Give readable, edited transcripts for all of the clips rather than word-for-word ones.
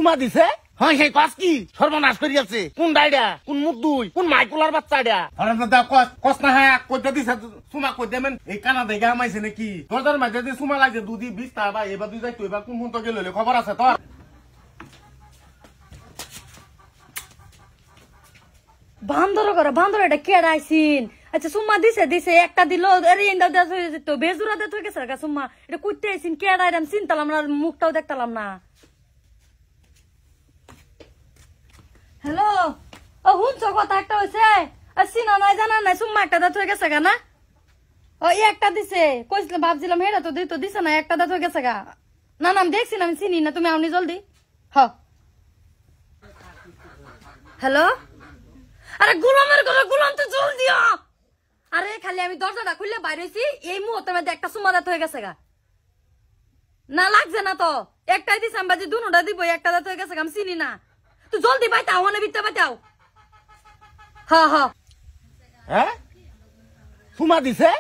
সুমা দিছে হয় সেই কস কি সর্বনাশ করিয়াছে কোন ডাইডা কোন মুখ দুই কোন মাইকুলার বাচ্চা ডা হরন্দা কস না হ্যাঁ কইতে দিছে সুমা কই দেবেন এই কানা দেখা আমাইছে নাকি তোর মাঝে যে সুমা লাগে দুধি 20 টা বা এবার দুই যাই তুই বা কোন তো গেল খবর আছে তোর বান্দর এটা কেড়াইছিন আচ্ছা সুম্মা দিছে একটা দিল আরে ইন্দা তো বেজুরা দে থেকে গা সুম্মা এটা কইতে আইছিন কেড়াইরাম চিনতালাম না মুখটাও দেখতালাম না হ্যালো ও হুনছ কথা একটা হইছে সিনা নাই জানা নাই সুম্মা একটা দাঁত হয়ে গেছে গা না ও একটা দিছে কইছিলাম ভাবছিলাম হেরা তো দিছে না একটা দাঁত হয়ে গেছে গা না নাম দেখছি না আমি চিনি না তুমি আমনি জলদি হ হ্যালো আরে গোলামের ঘরে গোলাম তো জলদি আরে খালি আমি দরজাটা খুলে বাইরেছি এই মুহূর্তের মধ্যে একটা সুমা দাঁত হয়ে গেছে গা না লাগছে না তো একটাই দিছে আমি বাজি দুটা দিব একটা দাঁত হয়ে গেছে আমি চিনি না তুই জলদি বাইতাও মানে বিতে বাইতাও হ্যাঁ সুমা দিছে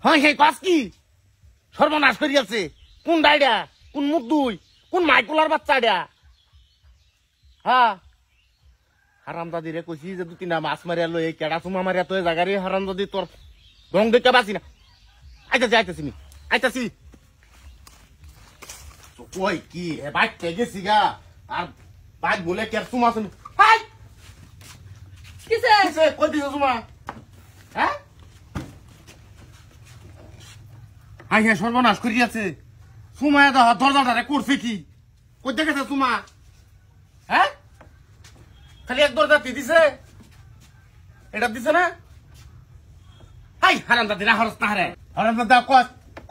হয় সেই কস কি সর্বনাশ করিয়াছে কোন ডাইডা কোন মুখ দুই কোন মাইকুলার বাচ্চা ডা হ্যাঁ হারামদাদি রে কইছি যে 2-3টা মাছ মারিয়া লই এই কেডা সুমা মারিয়া তো জায়গারে হারামদাদি তোর রং দেখতে বাসি না আইতাছি ওই কি হে বাইতে গেছি গা আর বাইক বলে কে সুমা শুনি হাই কিসে কই দিছ সুমা হ্যাঁ হাই হে সর্বনাশ করিয়াছে সুমা দা দরজাটারে করছে কি কই দেখেছে সুমা হ্যাঁ খালি এক দরজা দিছে এটা দিছে না হাই হারামদাদি না হরস না রে হারামদাদা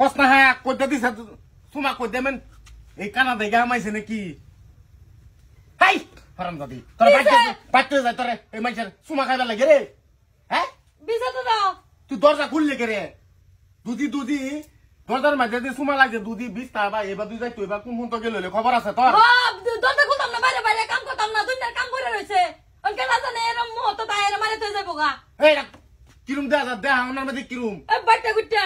কস না হ্যাঁ কইতে দিছে সুমা কই দেবেন এই কানা দেখা আমাইছে নাকি হাই হারামদাদি তোর বাইতে যায় তোরে এই মাইছের সুমা খাইবা লাগে রে হ্যাঁ বিজা তো দাও তুই দরজা খুললে কে রে দুধি দরজার মাঝে যে সুমা লাগে দুধি 20 টা বা এবার দুই যাই তুই বা কোন তো গেল খবর আছে তোর দরজা খুলতাম না বাইরে কাম করতাম না দুনিয়ার কাম করে রইছে অনকে না জানে এরম মুহূর্ত তাইরে মারে তো যাবো গা এই কিরুম দেয়া আমার মধ্যে কিরুম এ বাটা গুট্টা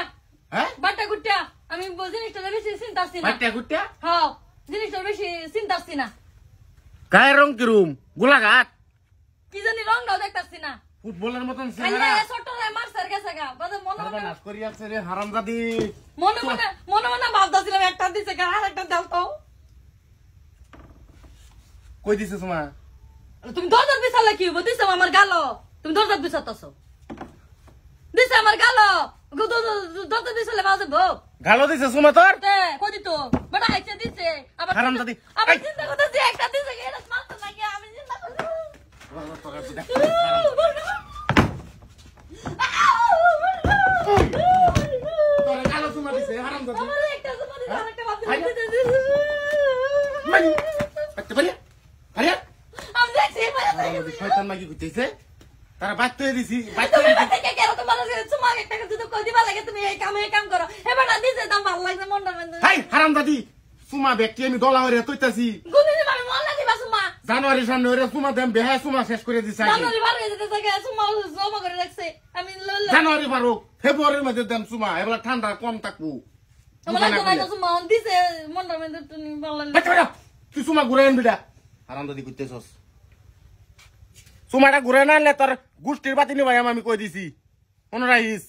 হ্যাঁ বাটা গুট্টা আমি জিনিসটা বেশি চিন্তা করছি না বাটা গুট্টা হ্যাঁ জিনিসটা বেশি চিন্তা করছি না গায়ের রং কিরুম গোলাঘাট কি জানি রংটাও দেখতাছি না ফুটবলের মতন চেহারা আরে ছোটরে মারছার গেছে গা বাদে মনে নাচ করিয়াছে রে হারামজাদি মনে ভাবতাছিলাম একটা দিছে গা আর একটা দাও তো কই দিছে তোমা তুমি দরজার বিছালে কি হইব দিছে আমার গালো তুমি দরজার বিছাতাছো দিছে আমার গালো দরজার বিছালে বাজে বউ গালো দিছে সুমা তোর কই দিত বড় আইছে দিছে হারামজাদি আবার চিন্তা করতেছি একটা দিছে এরা মারতে লাগে আমি চিন্তা করছি তোরে গালো সুমা দিছে হারামজাদি আমার একটা সুমা দিছে আরেকটা ভাবতে দিছে মানে আচ্ছা বলি আরে আমি দেখছি হারামজাদি শয়তান মাগি কইতেছে তারা বাইতে দিছি তুমি বাচ্চা কে কেন তোমার সুমা একটা যদি কই দিবা লাগে তুমি এই কাম করো এবার না দিছে দাম ভালো লাগছে মনটা মনে হাই হারামজাদি সুমা ব্যক্তি আমি দলা হইরে তৈতাছি গুনি দিবা আমি মন দিবা সুমা জানুয়ারি সামনে হইরে সুমা দেম বেহায় সুমা শেষ করে দিছে জানুয়ারি বার হয়ে যেতে থাকে সুমা জমা করে রাখছে আমি জানুয়ারি বারো ফেব্রুয়ারির মধ্যে দেম সুমা এবার ঠান্ডা কম থাকবো সুমা দিছে মনটা মনে তুমি ভালো লাগছে তুই সুমা ঘুরে আনবি না হারামজাদি কইতেছস সুমাটা ঘুরে না আনলে তোর গোষ্ঠীর বাতি নিবাই আমি কই দিছি মনে রাখিস